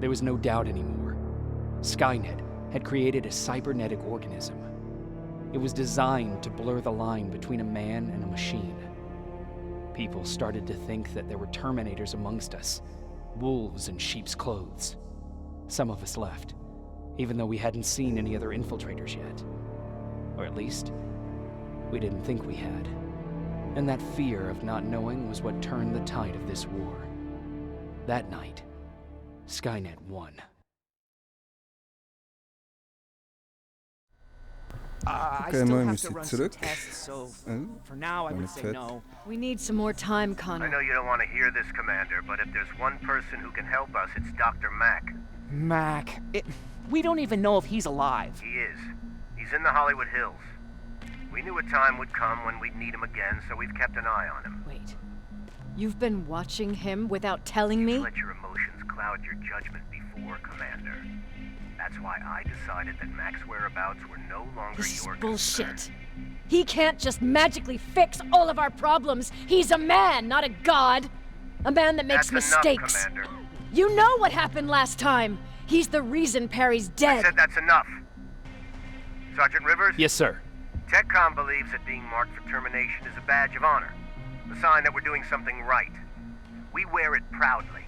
There was no doubt anymore. Skynet had created a cybernetic organism. It was designed to blur the line between a man and a machine. People started to think that there were Terminators amongst us, wolves in sheep's clothes. Some of us left, even though we hadn't seen any other infiltrators yet. Or at least, we didn't think we had. And that fear of not knowing was what turned the tide of this war. That night, Skynet won. I Okay, still maar have we to zitten run some terug. tests, so Oh, for now I would meine say Zeit. no. We need some more time, I Connor. know you don't want to hear this, Commander, but if there's one person who can help us, it's Dr. Mack. Mac, we don't even know if he's alive. He is. He's in the Hollywood Hills. We knew a time would come when we'd need him again, so we've kept an eye on him. Wait. You've been watching him without telling me? Let your emotions cloud your judgment before, Commander. That's why I decided that Mack's whereabouts were no longer This is your bullshit. concern. He can't just magically fix all of our problems. He's a man, not a god. A man that makes That's mistakes. enough, Commander. You know what happened last time. He's the reason Perry's I dead. said that's enough. Sergeant Rivers? Yes, sir. TechCom believes that being marked for termination is a badge of honor, a sign that we're doing something right. We wear it proudly.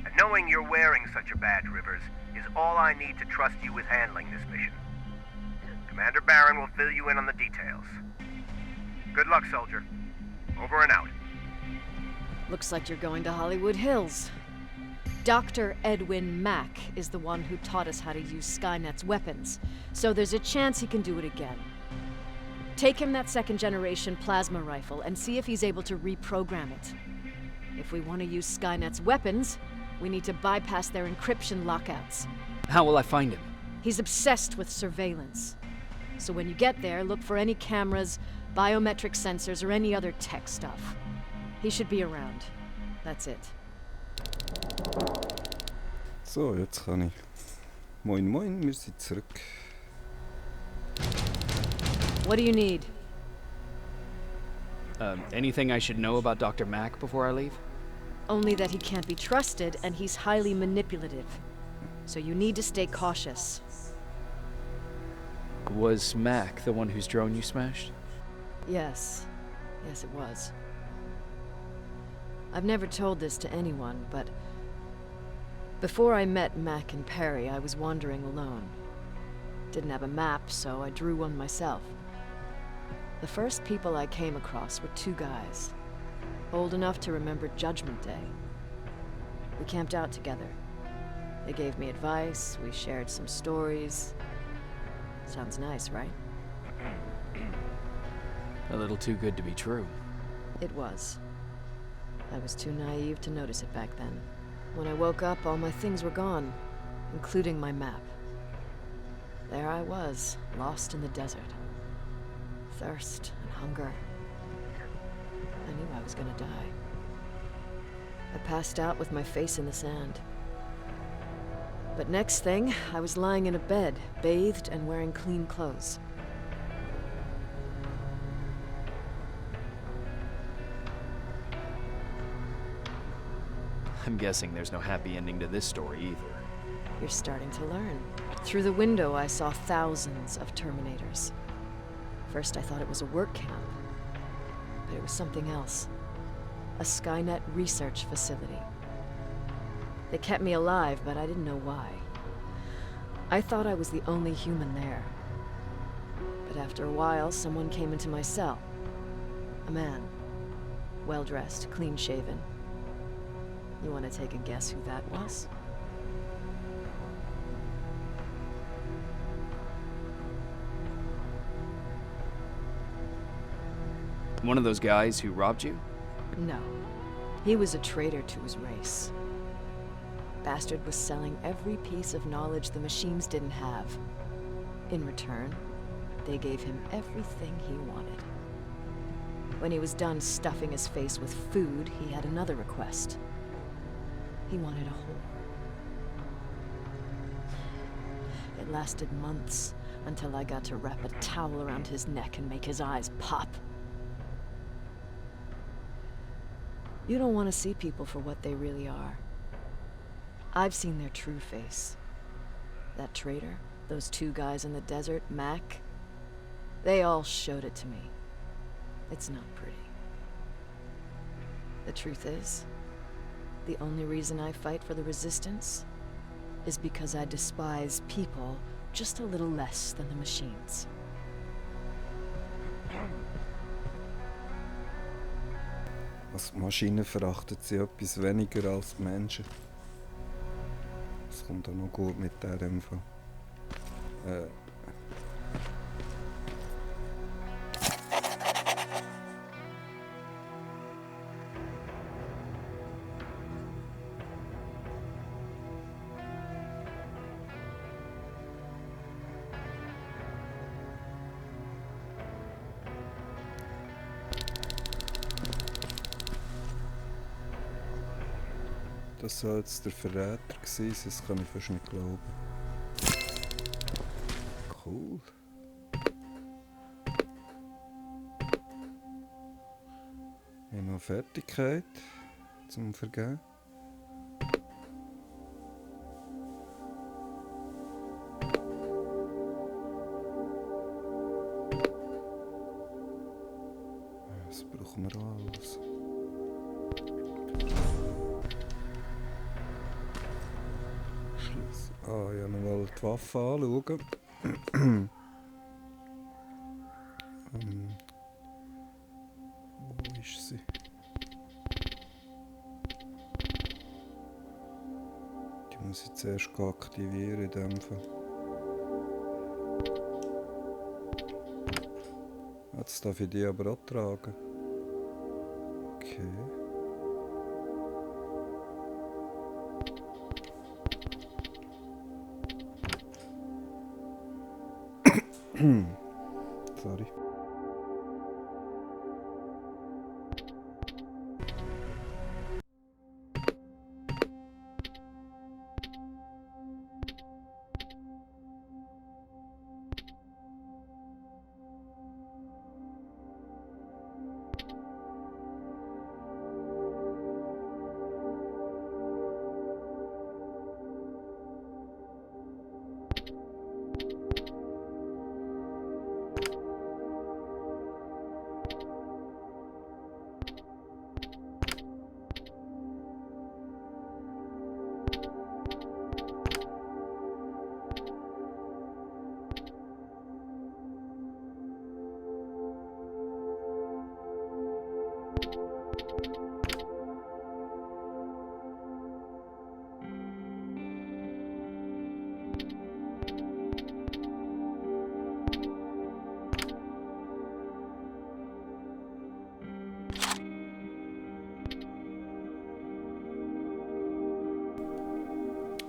And knowing you're wearing such a badge, Rivers, is all I need to trust you with handling this mission. Commander Barron will fill you in on the details. Good luck, soldier. Over and out. Looks like you're going to Hollywood Hills. Dr. Edwin Mack is the one who taught us how to use Skynet's weapons, so there's a chance he can do it again. Take him that second-generation plasma rifle and see if he's able to reprogram it. If we want to use Skynet's weapons, we need to bypass their encryption lockouts. How will I find him? He's obsessed with surveillance. So when you get there, look for any cameras, biometric sensors, or any other tech stuff. He should be around. That's it. So, jetzt kann ich. Moin moin, wir sind zurück. What do you need? Anything I should know about Dr. Mack before I leave? Only that he can't be trusted and he's highly manipulative. So you need to stay cautious. Was Mack the one whose drone you smashed? Yes. Yes, it was. I've never told this to anyone, but before I met Mack and Perry, I was wandering alone. Didn't have a map, so I drew one myself. The first people I came across were two guys, old enough to remember Judgment Day. We camped out together. They gave me advice, we shared some stories. Sounds nice, right? A little too good to be true. It was. I was too naive to notice it back then. When I woke up, all my things were gone, including my map. There I was, lost in the desert. Thirst and hunger. I knew I was gonna die. I passed out with my face in the sand. But next thing, I was lying in a bed, bathed and wearing clean clothes. I'm guessing there's no happy ending to this story either. You're starting to learn. Through the window, I saw thousands of Terminators. First, I thought it was a work camp, but it was something else. A Skynet research facility. They kept me alive, but I didn't know why. I thought I was the only human there. But after a while, someone came into my cell. A man. Well-dressed, clean-shaven. You want to take a guess who that was? One of those guys who robbed you? No. He was a traitor to his race. Bastard was selling every piece of knowledge the machines didn't have. In return, they gave him everything he wanted. When he was done stuffing his face with food, he had another request. He wanted a whore. It lasted months, until I got to wrap a towel around his neck and make his eyes pop. You don't want to see people for what they really are. I've seen their true face. That traitor, those two guys in the desert, Mac, they all showed it to me. It's not pretty. The truth is, the only reason I fight for the Resistance is because I despise people just a little less than the machines. Also Maschinen verachten sie etwas weniger als die Menschen. Das kommt auch noch gut mit der Info. Das soll jetzt der Verräter gewesen sein, das kann ich fast nicht glauben. Cool. Ich habe noch Fertigkeit zum Vergeben. Das brauchen wir auch alles. Ah, ja, ich wollte die Waffe anschauen. Wo ist sie? Die muss ich zuerst aktivieren in dem Fall. Jetzt darf ich die aber auch tragen. Okay. Sorry.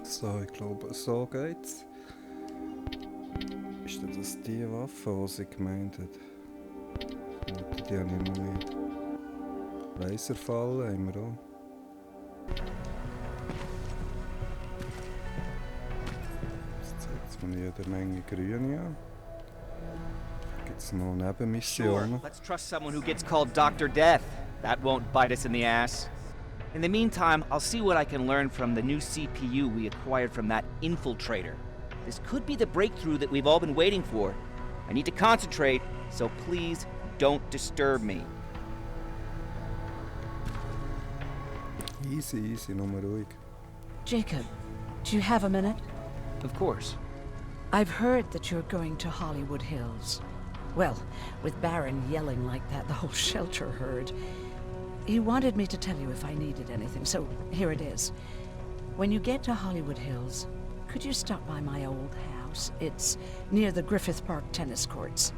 So, ich glaube, so geht's. Ist das die Waffe, die sie gemeint hat? Die habe ich noch nicht. Laserfallen haben wir auch. Jetzt zeigt man jede Menge Grüne an. Gibt es noch Nebenmissionen? Sure, let's trust someone who gets called Dr. Death. That won't bite us in the ass. In the meantime, I'll see what I can learn from the new CPU we acquired from that infiltrator. This could be the breakthrough that we've all been waiting for. I need to concentrate, so please don't disturb me. Easy, easy, nur mal ruhig. Jacob, do you have a minute? Of course. I've heard that you're going to Hollywood Hills. Well, with Baron yelling like that, the whole shelter heard. He wanted me to tell you if I needed anything, so here it is. When you get to Hollywood Hills, could you stop by my old house? It's near the Griffith Park tennis courts.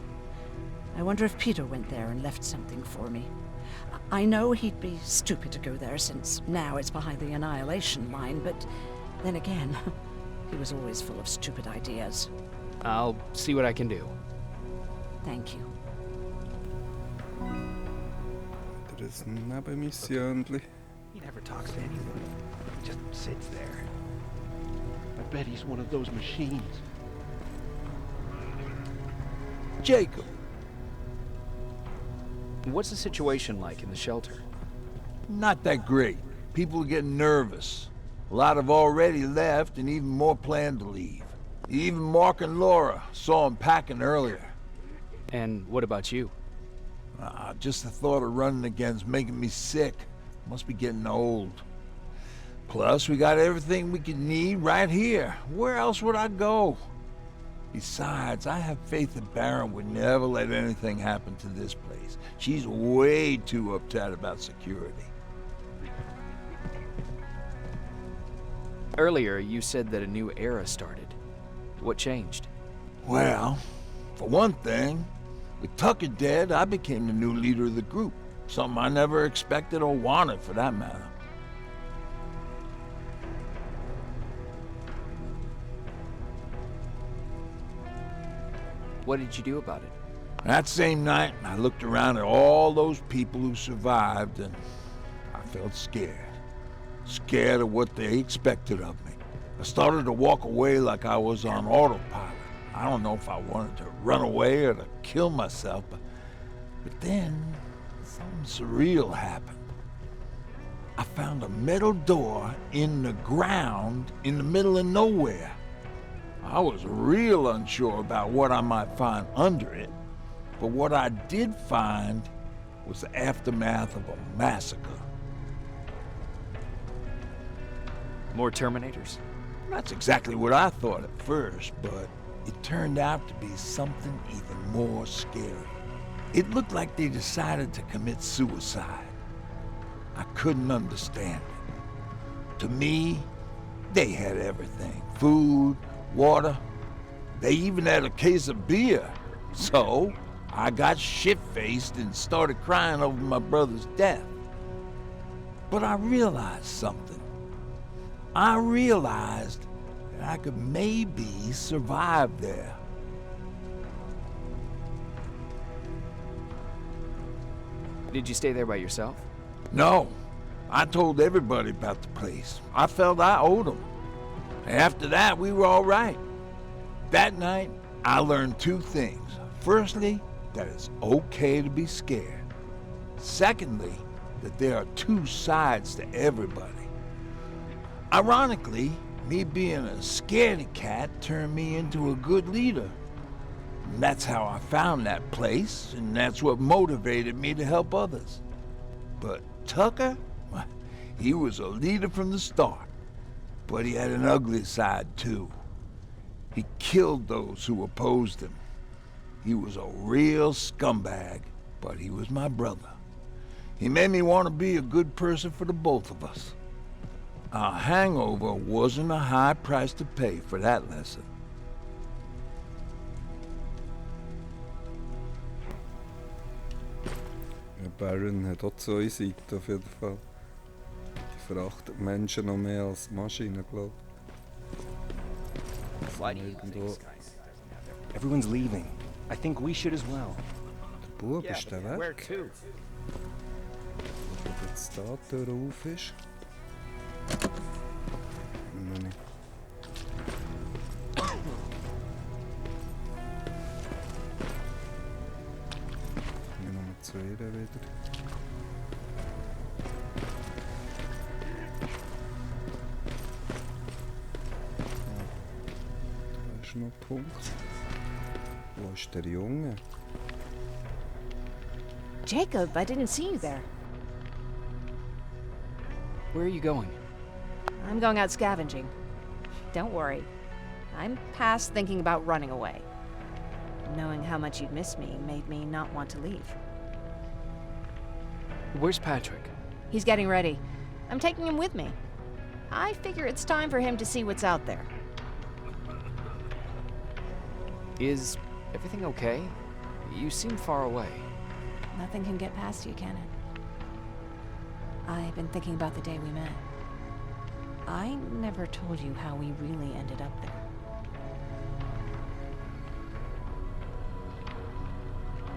I wonder if Peter went there and left something for me. I know he'd be stupid to go there since now it's behind the annihilation line, but then again, he was always full of stupid ideas. I'll see what I can do. Thank you. Das ist ein Nebenmissionchen. He never talks to anyone. He just sits there. I bet he's one of those machines. Jacob! What's the situation like in the shelter? Not that great. People are getting nervous. A lot have already left, and even more plan to leave. Even Mark and Laura saw him packing earlier. And what about you? Just the thought of running again's making me sick. Must be getting old. Plus, we got everything we could need right here. Where else would I go? Besides, I have faith that Baron would never let anything happen to this place. She's way too uptight about security. Earlier, you said that a new era started. What changed? Well, for one thing, with Tucker dead, I became the new leader of the group. Something I never expected or wanted, for that matter. What did you do about it? That same night, I looked around at all those people who survived, and I felt scared. Scared of what they expected of me. I started to walk away like I was on autopilot. I don't know if I wanted to run away or to kill myself, but then something surreal happened. I found a metal door in the ground in the middle of nowhere. I was real unsure about what I might find under it, but what I did find was the aftermath of a massacre. More Terminators? That's exactly what I thought at first, but it turned out to be something even more scary. It looked like they decided to commit suicide. I couldn't understand it. To me, they had everything. Food, water. They even had a case of beer. So, I got shit-faced and started crying over my brother's death. But I realized something. I realized that I could maybe survive there. Did you stay there by yourself? No, I told everybody about the place. I felt I owed them. After that, we were all right. That night, I learned two things. Firstly, that it's okay to be scared. Secondly, that there are two sides to everybody. Ironically, me being a scaredy cat turned me into a good leader. And that's how I found that place, and that's what motivated me to help others. But Tucker, he was a leader from the start, but he had an ugly side too. He killed those who opposed him. He was a real scumbag, but he was my brother. He made me want to be a good person for the both of us. A hangover wasn't a high price to pay for that lesson. Ja, Baron hat auch zwei Seiten auf jeden Fall. Die verachtet Menschen noch mehr als Maschinen, glaube ich. Why do you Irgendwo. think Sky doesn't have everything? Everyone's leaving. I think we should as well. Der Bub ist der Where weg. to? Ob jetzt da die Tür auf ist? Noch nicht. Gehen wir nochmal zu ihr wieder. Da ist noch ein Punkt. Wo ist der Junge? Jacob, I didn't see you there. Where are you going? I'm going out scavenging. Don't worry. I'm past thinking about running away. Knowing how much you'd miss me made me not want to leave. Where's Patrick? He's getting ready. I'm taking him with me. I figure it's time for him to see what's out there. Is everything okay? You seem far away. Nothing can get past you, can it? I've been thinking about the day we met. I never told you how we really ended up there.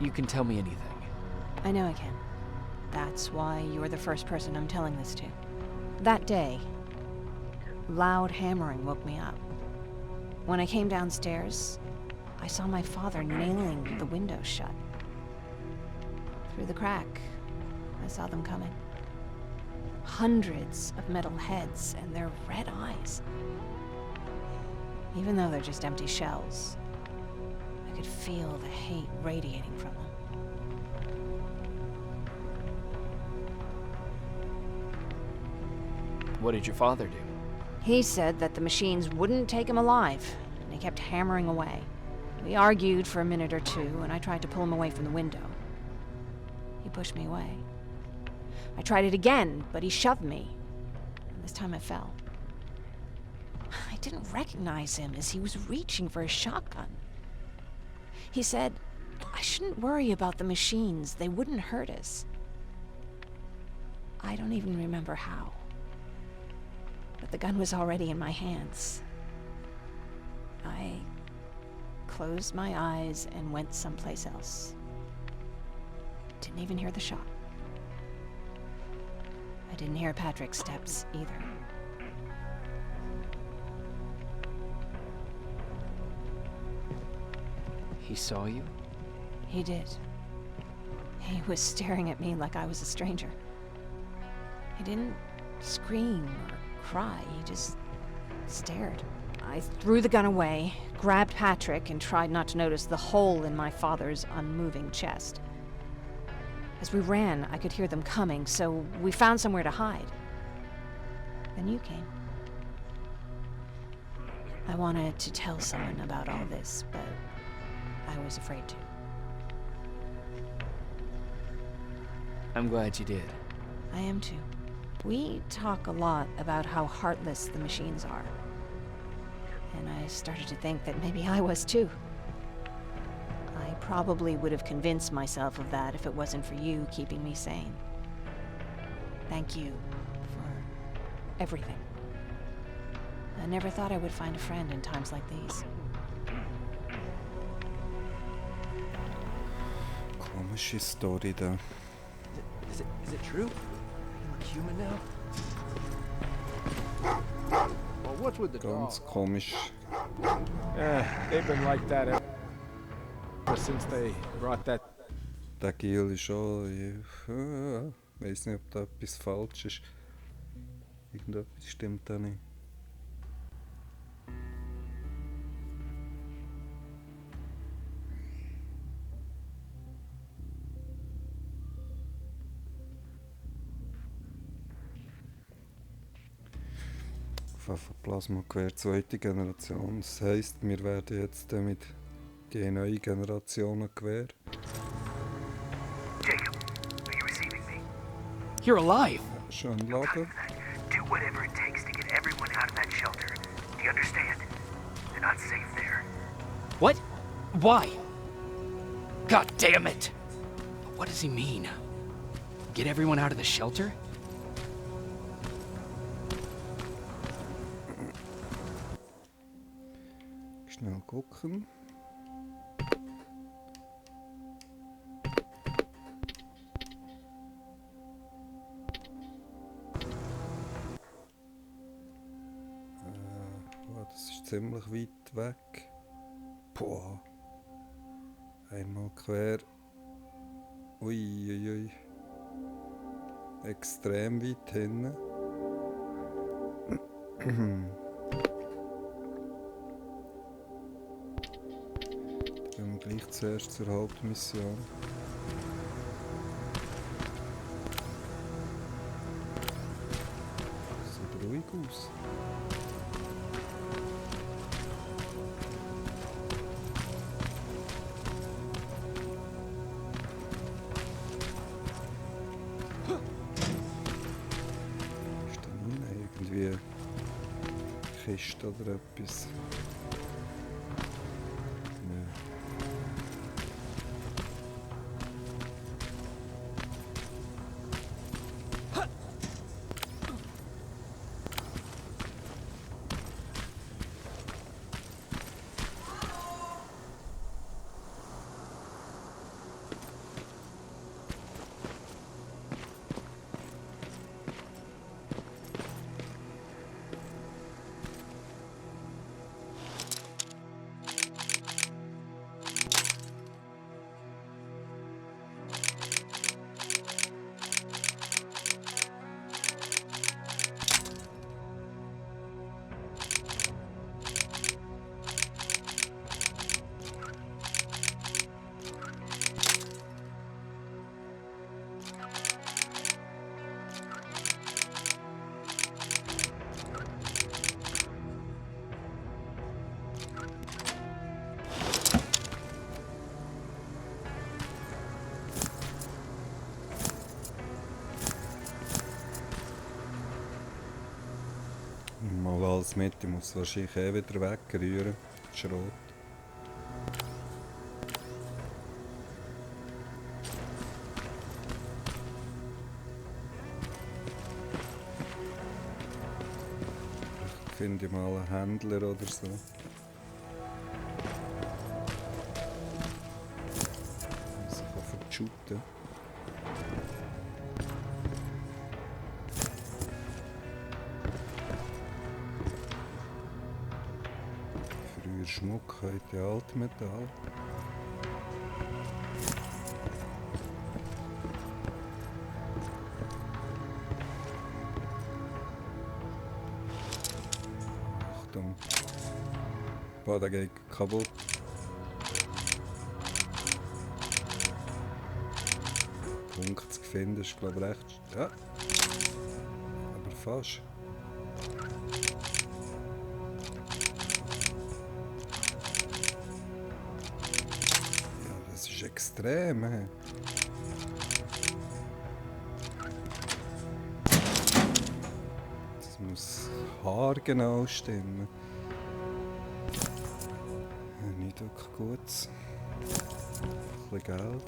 You can tell me anything. I know I can. That's why you're the first person I'm telling this to. That day, loud hammering woke me up. When I came downstairs, I saw my father nailing the window shut. Through the crack, I saw them coming. Hundreds of metal heads and their red eyes. Even though they're just empty shells, I could feel the hate radiating from them. What did your father do? He said that the machines wouldn't take him alive, and he kept hammering away. We argued for a minute or two, and I tried to pull him away from the window. He pushed me away. I tried it again, but he shoved me, and this time I fell. I didn't recognize him as he was reaching for his shotgun. He said, I shouldn't worry about the machines. They wouldn't hurt us. I don't even remember how. But the gun was already in my hands. I closed my eyes and went someplace else. Didn't even hear the shot. I didn't hear Patrick's steps either. He saw you? He did. He was staring at me like I was a stranger. He didn't scream or cry, he just stared. I threw the gun away, grabbed Patrick, and tried not to notice the hole in my father's unmoving chest. As we ran, I could hear them coming, so we found somewhere to hide. Then you came. I wanted to tell someone about all this, but I was afraid to. I'm glad you did. I am too. We talk a lot about how heartless the machines are. And I started to think that maybe I was too. I probably would have convinced myself of that if it wasn't for you keeping me sane. Thank you for everything. I never thought I would find a friend in times like these. Komische Story da. Is it true? You're human now? Well, what's with the Ganz dog? komisch. They've been like that ever since they brought that. Der Gil ist auch. Ich weiß nicht, ob da etwas falsch ist. Irgendetwas stimmt da nicht. Von Plasmagewehr zweite Generation. Das heisst, wir werden jetzt mit die neue Generation Gewehr. Jacob, are you receiving me? You're alive! Schon laden. Do whatever it takes to get everyone out of that shelter. Do you understand? They're not safe there. What? Why? God damn it! What does he mean? Get everyone out of the shelter? Schnell gucken. Das ist ziemlich weit weg. Boah. Einmal quer. Uiuiui. Extrem weit hinten. Gehen wir gleich zuerst zur Hauptmission. Sieht ruhig aus. Ist da nicht irgendwie Kiste oder etwas? Mal alles mit, ich muss wahrscheinlich wieder wegrühren. Schrot. Ich finde mal einen Händler oder so. Was ich kann shooten. Früher Schmuck, heute Altmetall. Achtung. Boah, der geht kaputt. Punkt zu finden ist, glaube ich, recht. Ja. Aber fast. Ja, das ist extrem. He. Das muss haargenau stimmen. Ja, nicht wirklich gut. Ein bisschen Geld.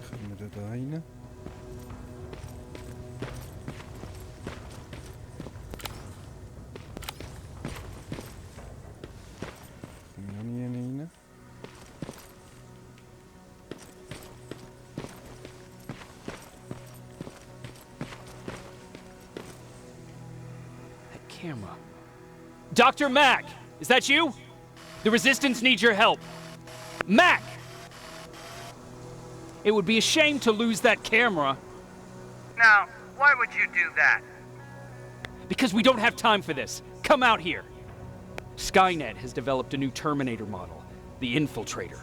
Können wir da rein? Kommen wir noch nie rein? That camera. Dr. Mack! Is that you? The Resistance needs your help. Mack! It would be a shame to lose that camera. Now, why would you do that? Because we don't have time for this. Come out here. Skynet has developed a new Terminator model, the Infiltrator.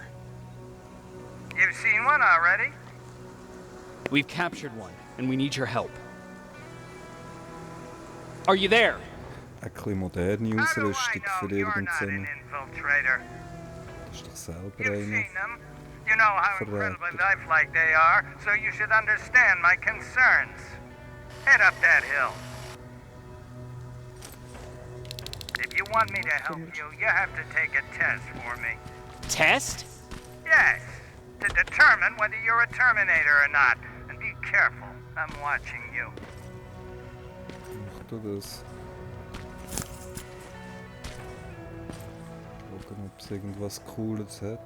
You've seen one already? We've captured one, and we need your help. Are you there? Eine bisschen moderne How do Ausrüstung I für know you're not irgendeinen. an infiltrator? Das ist doch selber You've einer. seen them. You know how Verräter. incredibly lifelike they are, so you should understand my concerns. Head up that hill. If you want me to help you, you have to take a test for me. Test? Yes, to determine whether you're a Terminator or not. And be careful, I'm watching you. Mach du das. Schauen, ob es irgendwas Cooles hat.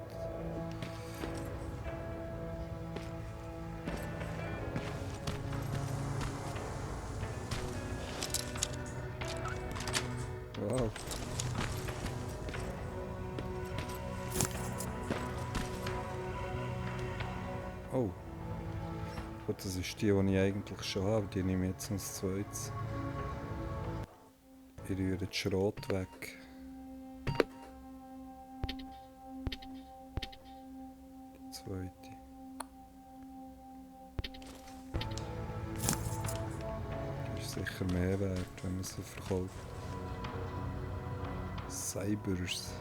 Wow. Oh. Gut, das ist die ich eigentlich schon habe. Die nehme ich jetzt als zweites. Ich rühre den Schrot weg. Die zweite. Die ist sicher mehr wert, wenn man sie verkauft. Cybers.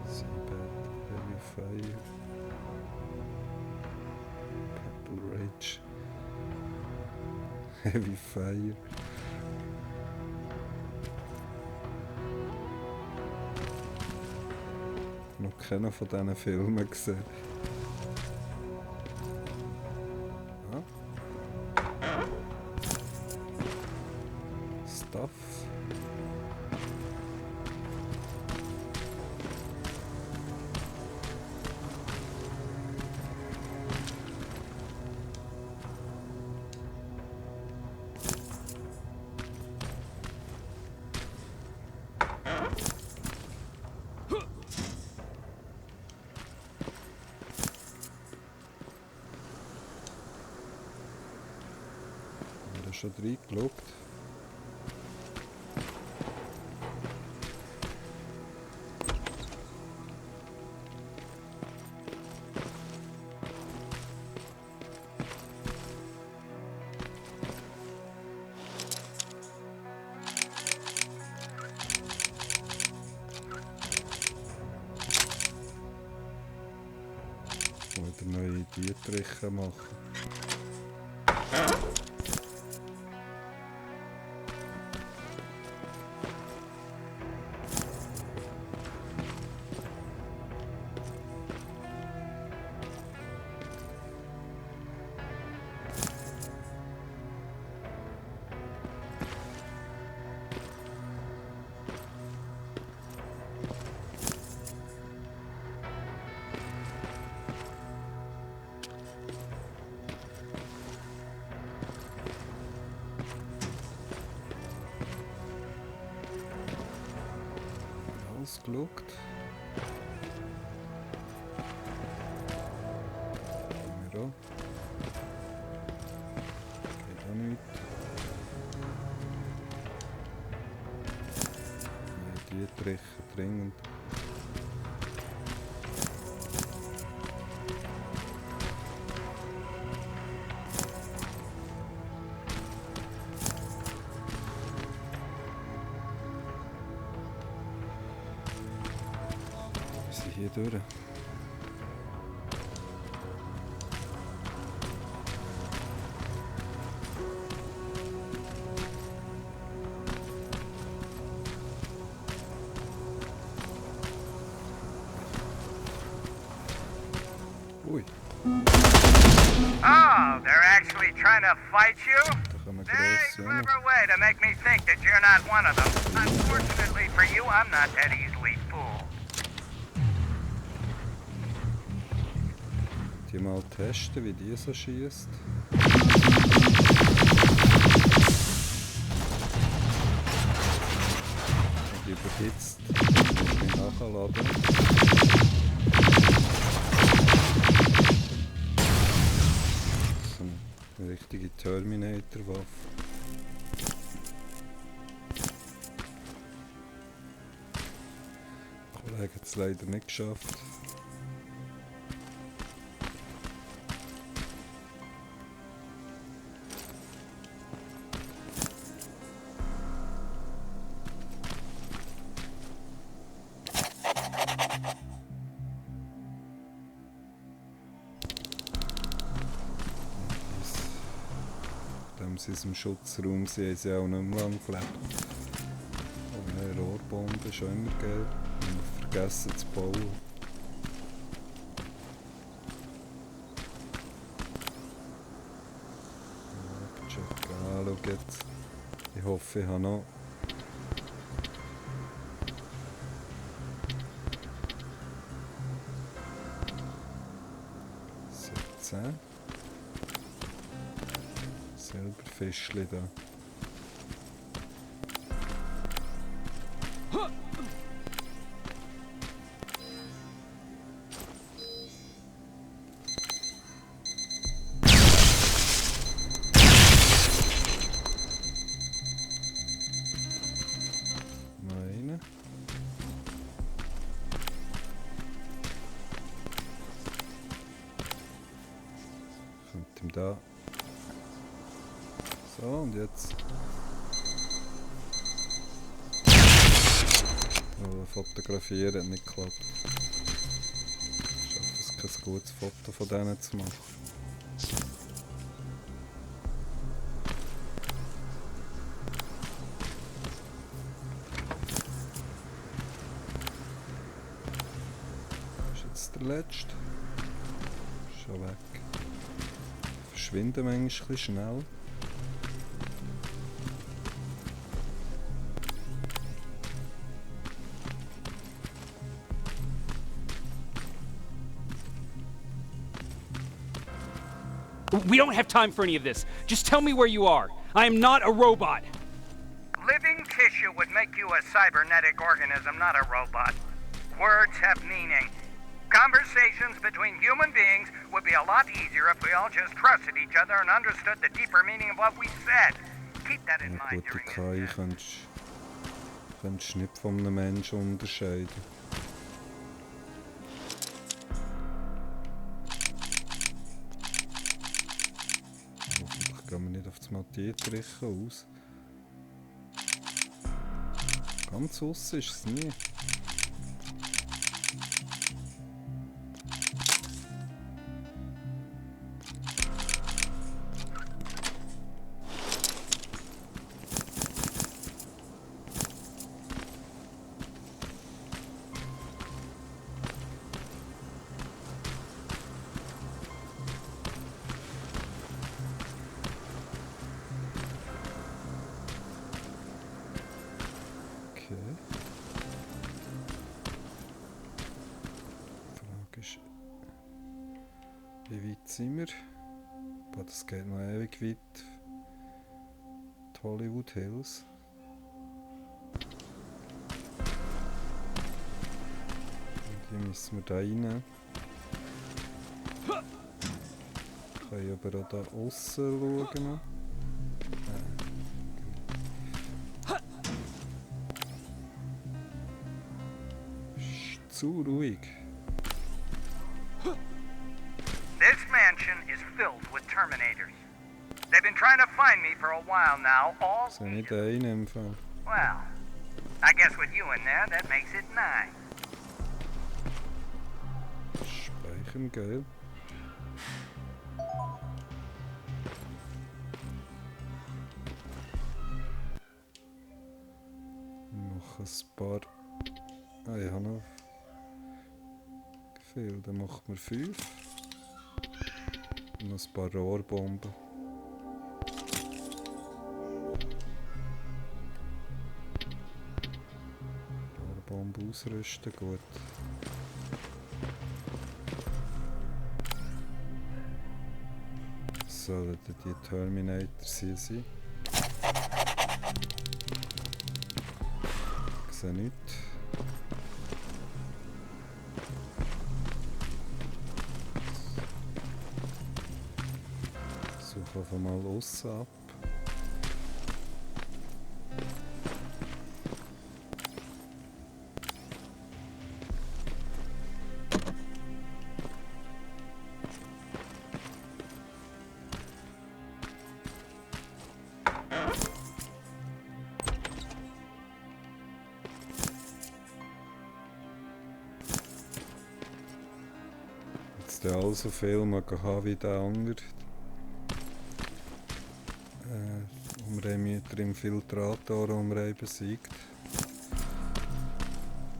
Seabed, Heavy Fire. Purple Rage. Heavy Fire. Noch keinen von diesen Filmen gesehen. Stuff. Haben wir schon reingeschaut? Oder neue Dietriche machen. Geschaut. Kamera. Geht auch nicht. Die Triche dringend. Hier durch. Ui. Oh, they're actually trying to fight you? Da kann man Very gross sehen. clever way to make me think that you're not one of them. Unfortunately for you, I'm not that easily fooled. Die mal testen, wie die so schießt. Und überhitzt. Ich nachladen. So eine richtige Terminator-Waffe. Der Kollege hat es leider nicht geschafft. Sie ist im Schutzraum, sie haben sie auch nicht mehr lange gelebt. Und eine Rohrbombe ist schon immer geil. Und vergessen zu bauen. Ja, schau jetzt. Ich hoffe, ich habe noch. So, 10. Silberfischli da. Meine. Kommt ihm da. So, und jetzt. Oh, fotografieren hat nicht geklappt. Ich schaffe es, kein gutes Foto von denen zu machen. Das ist jetzt der letzte. Schon weg. Verschwinden manchmal ein bisschen schnell. We don't have time for any of this. Just tell me where you are. I am not a robot. Living tissue would make you a cybernetic organism, not a robot. Words have meaning. Conversations between human beings would be a lot easier if we all just trusted each other and understood the deeper meaning of what we said. Keep that in mind Gute during KI kannst du nicht von einem Menschen unterscheiden. Hoffentlich gehen wir nicht auf das Dietriche aus. Ganz aussen ist es nie. Wie weit sind wir? Boah, das geht noch ewig weit. Die Hollywood Hills. Und hier müssen wir da rein. Können aber auch da aussen schauen. Zu ruhig. This mansion is filled with Terminators. They've been trying to find me for a while now, all So nicht einen im Fall. well, I guess with you in there, that makes it 9. Speichern, gell? Noch ein paar. Ah, ich habe noch viel. Dann machen wir 5. Und noch ein paar Rohrbomben. Rohrbomben ausrüsten, gut. Sollen die Terminators hier sein? Ich sehe nichts. Suche einfach mal aussen ab. Der also viel mag haben wie der andere. Und wir haben mit dem Infiltrator besiegt.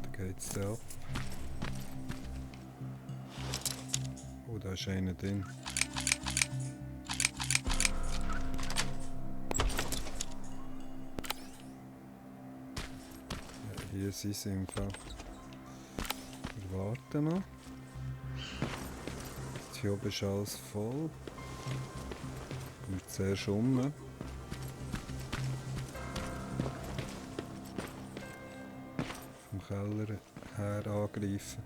Da geht's da ab. Oh, da ist einer drin. Ja, hier sind sie im Fall. Wir warten noch. Hier oben ist alles voll. Und zuerst unten. Vom Keller her angreifen.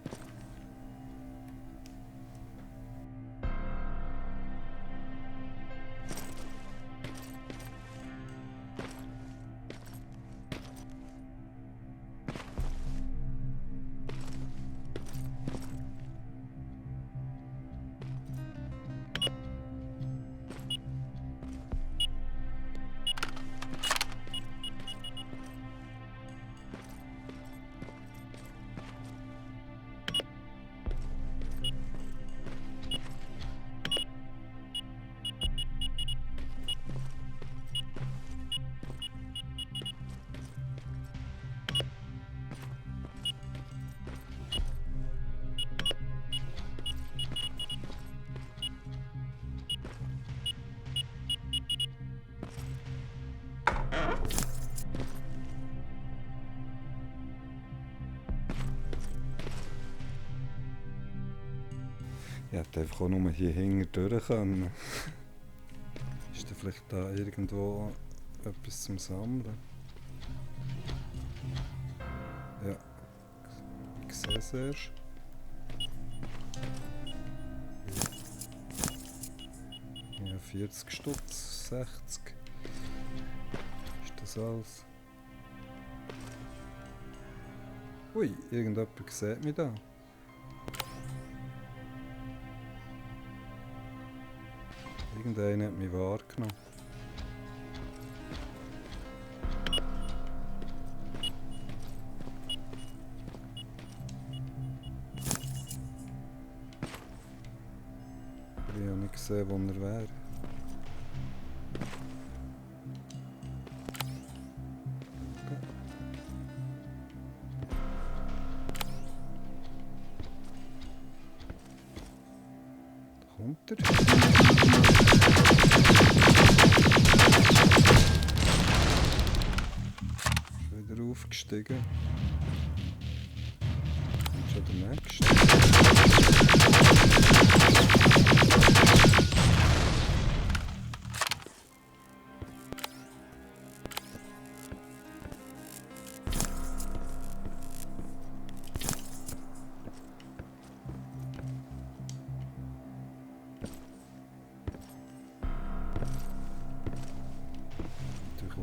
Ich hätte einfach auch nur hier hinten durch können. Ist da vielleicht da irgendwo etwas zum Sammeln? Ja, ich sehe es erst. Ja, 40 Stutz, 60. Ist das alles? Ui, irgendjemand sieht mich da. Irgendeiner hat mich wahrgenommen. Ich habe nicht gesehen, wo er wäre. Da kommt er. Wieder aufgestiegen. Schon der nächste.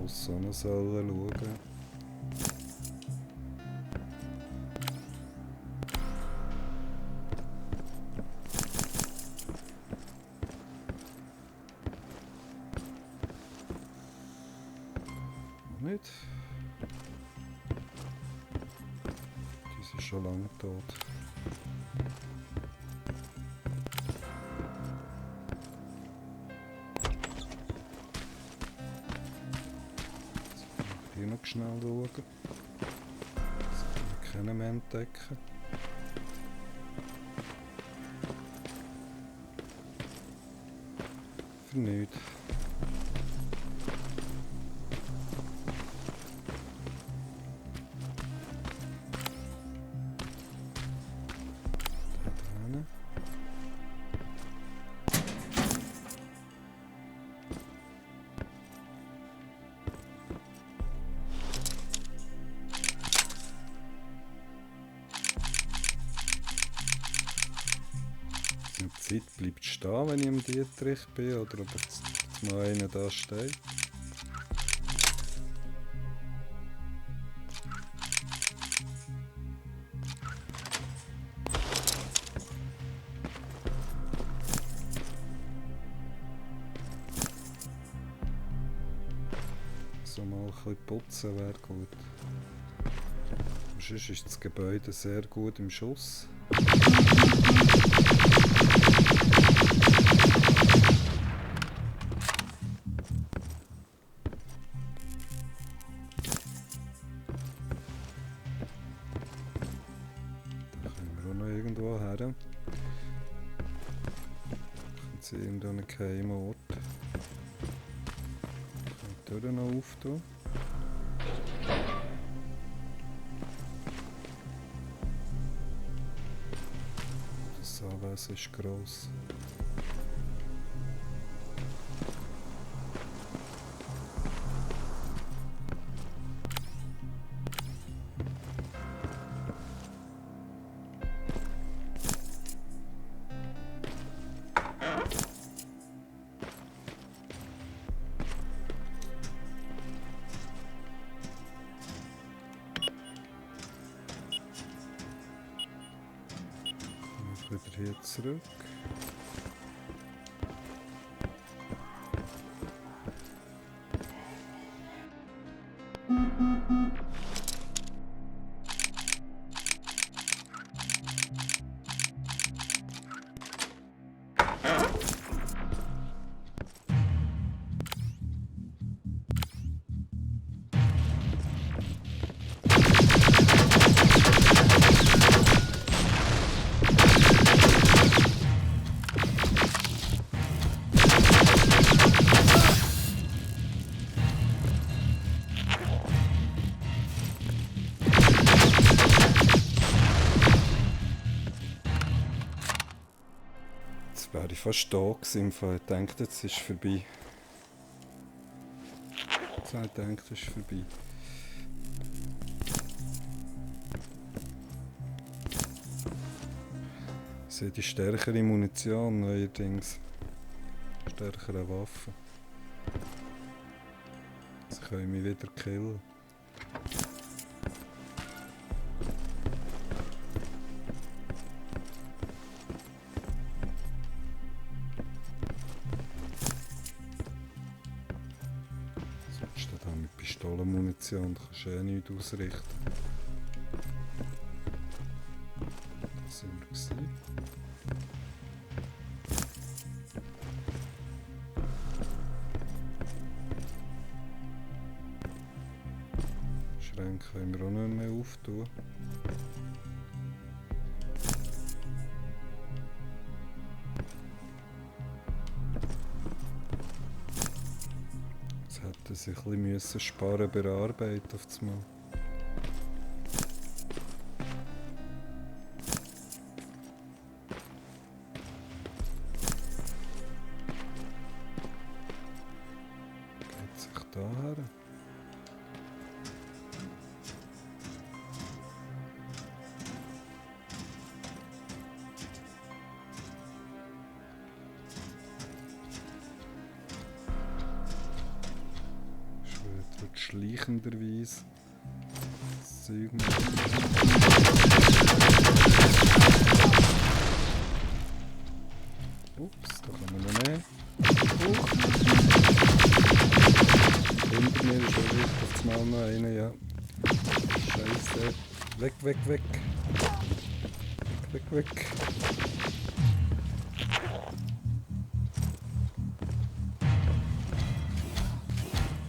Schloss auch noch schauen. Nicht. Die sind schon lange tot. Hier noch schnell schauen. Das kann ich keinen mehr entdecken. Für nichts. Die Zeit bleibt stehen, wenn ich im Dietrich bin, oder ob jetzt mal einer da steht. So mal ein bisschen putzen wäre gut. Und sonst ist das Gebäude sehr gut im Schuss. Irgendwo einen geheimen Ort. Ich kann die Tür noch auftun. Das Anwesen ist gross. Wieder hier zurück. Wäre ich fast da gewesen, ich dachte, jetzt ist es vorbei. Ich dachte, es ist vorbei. Ich sehe die stärkere Munition neuerdings. Stärkere Waffen. Sie können mich wieder killen. Pistolenmunition kannst du eh nichts ausrichten. Das sind wir gewesen. Schränke können wir auch nicht mehr auftun. Sich ein bisschen sparen bearbeiten auf das Mal. Geht sich da her? schleichenderweise das Zeug macht. Ups, da kommen wir noch mehr. Hinter mir ist auch richtig mal noch einer, ja. Scheiße. Weg, weg, weg. Weg, weg, weg.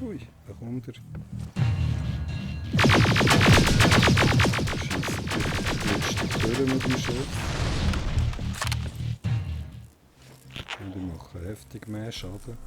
Ui, da kommt er. Schießt die Türen mit dem Schuss. Und ich mache heftig mehr Schaden.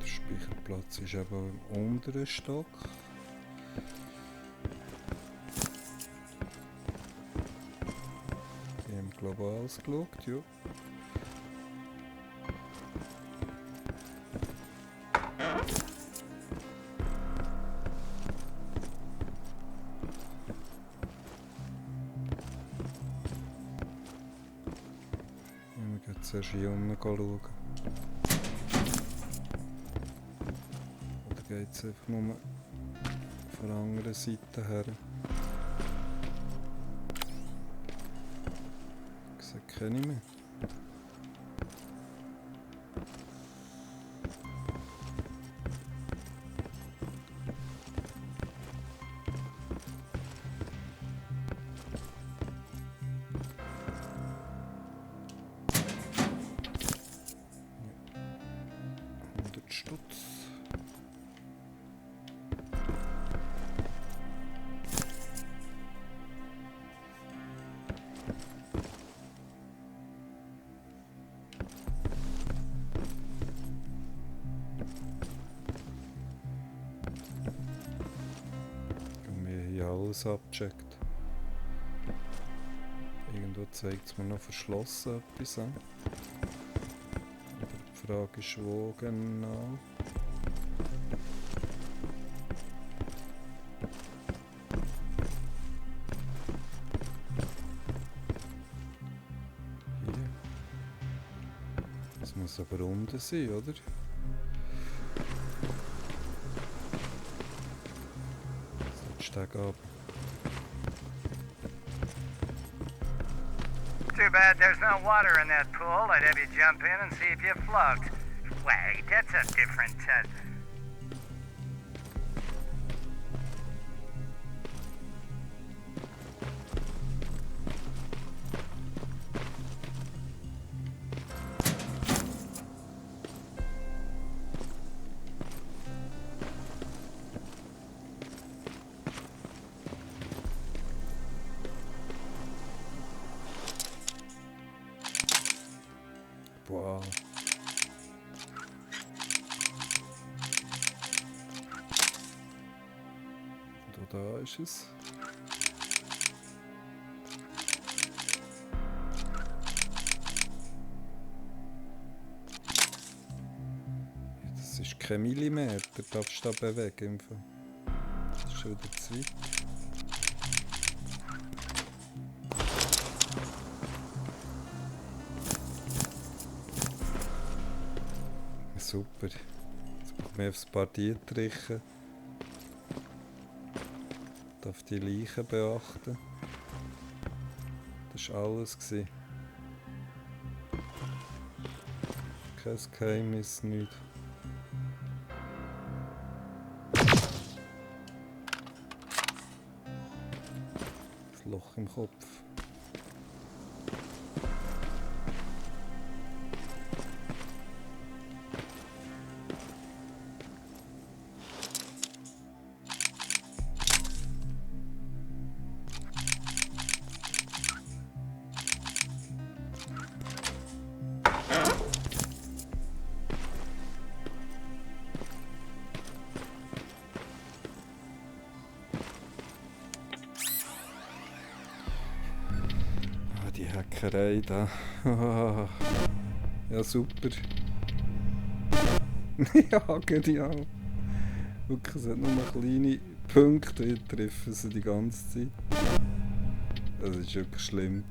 Speicherplatz ist eben im unteren Stock. Die haben global geschaut, ja. Wir gehen zuerst hier unten schauen. Geht es einfach nur von der anderen Seite her. Ich sehe keine mehr. Ja. 100 Stutz. Alles abgecheckt. Irgendwo zeigt es mir noch verschlossen etwas an. Aber die Frage ist, wo genau. Hier. Das muss aber unten sein, oder? Steig ab. Too bad there's no water in that pool. I'd have you jump in and see if you float. Wait, that's a different Wow. Und da ist es. Das ist kein Millimeter, darfst du da bewegen. Das ist schon wieder zu weit. Super. Jetzt muss man aufs Pardier trichen. Darf die Leichen beachten. Das war alles. Kein Geheimnis, nichts. Das Loch im Kopf. Bäckerei da. Ja, super. Ja, genial. Wirklich, es hat nur kleine Punkte, die treffen sie die ganze Zeit. Das ist wirklich schlimm.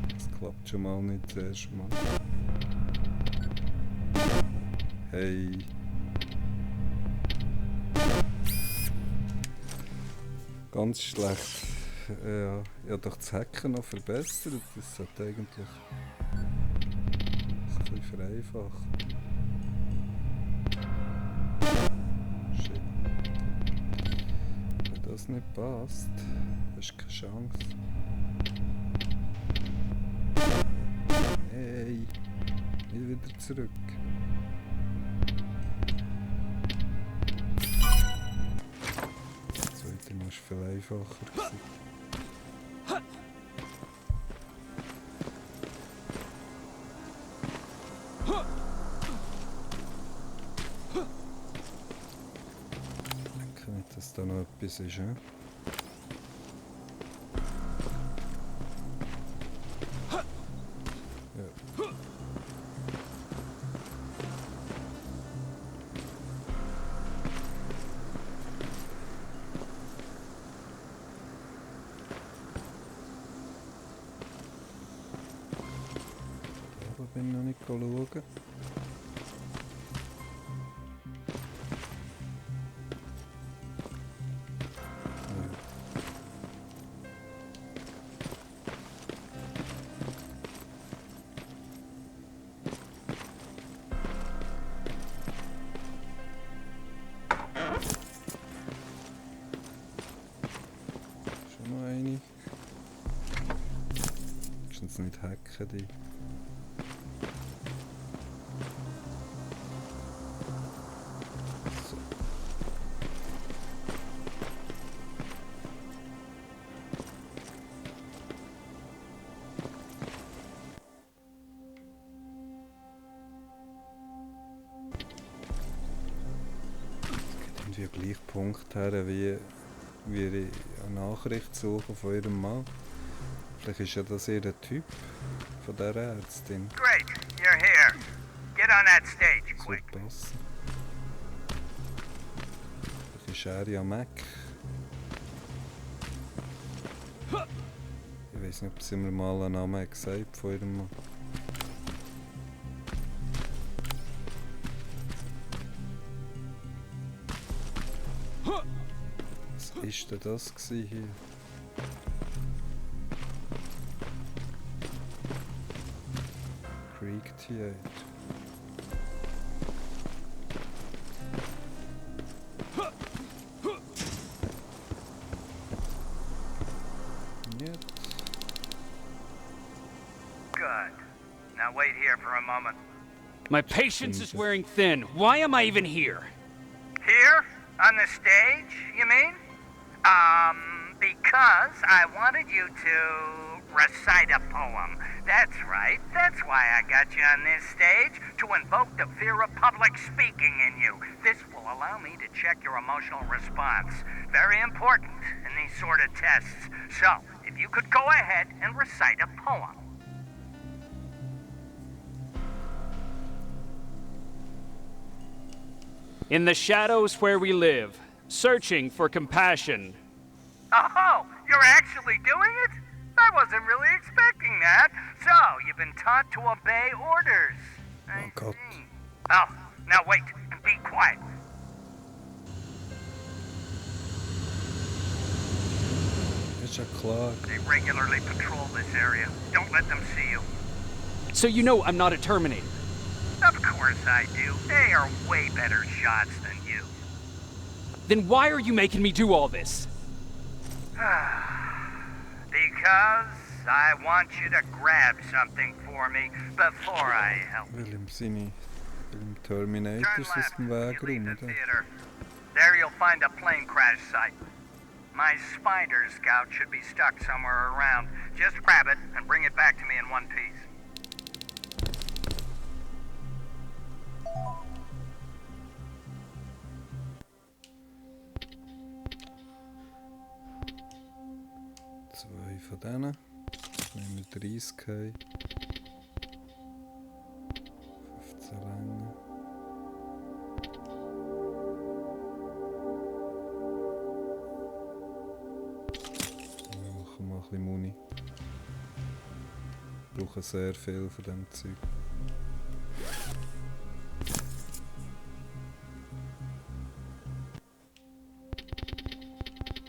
Das klappt schon mal nicht das erste Mal. Hey. Ganz schlecht. Ja, ich habe doch das Hacken noch verbessert. Das sollte eigentlich ein bisschen vereinfachen. Shit. Wenn das nicht passt, hast du keine Chance. Hey, nicht wieder zurück. Das zweite Mal war viel einfacher gewesen. Ich denke nicht, dass da noch etwas ist, he? Bin noch nicht schauen. Schon noch eine. Kannst du nicht hacken, die. Gleich Punkt her, wie ich eine Nachricht suche von ihrem Mann. Vielleicht ist ja das ihr Typ von dieser Ärztin. Great, you're here. Get on that stage, Das quick. wird passen. Vielleicht ist er ja Mac. Ich weiß nicht, ob sie mir mal einen Namen gesagt von ihrem Mann. Was war denn das hier? Creek Theater. Нет. Good. Now wait here for a moment. My patience is wearing thin. Why am I even here? Here? On the stage, you mean? Because I wanted you to recite a poem. That's right. That's why I got you on this stage, to invoke the fear of public speaking in you. This will allow me to check your emotional response. Very important in these sort of tests. So, if you could go ahead and recite a poem. In the shadows where we live, searching for compassion. Oh, you're actually doing it? I wasn't really expecting that. So, you've been taught to obey orders. I see. Oh, now wait and be quiet. Ist ja klar. They regularly patrol this area. Don't let them see you. So you know I'm not a Terminator. Of course I do. They are way better shots than you. Then why are you making me do all this? Because I want you to grab something for me before I help. Weil im Sinne, im Terminator Turn ist left ein when Weg you leave rum, the oder? theater. There you'll find a plane crash site. My spider scout should be stuck somewhere around. Just grab it and bring it back to me in one piece. denen. Nehmen wir 30 haben. 15 Länge. Wir machen mal ein bisschen Muni. Wir brauchen sehr viel von diesem Zeug.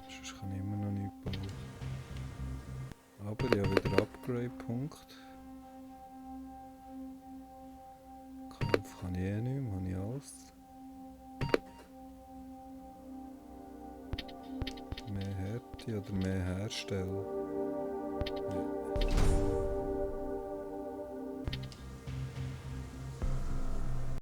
Sonst kann ich immer noch nichts bauen. Aber ich habe wieder Upgrade-Punkt. Kampf kann ich eh nicht mehr, habe ich alles. Mehr Härte oder mehr Herstellen? Ja.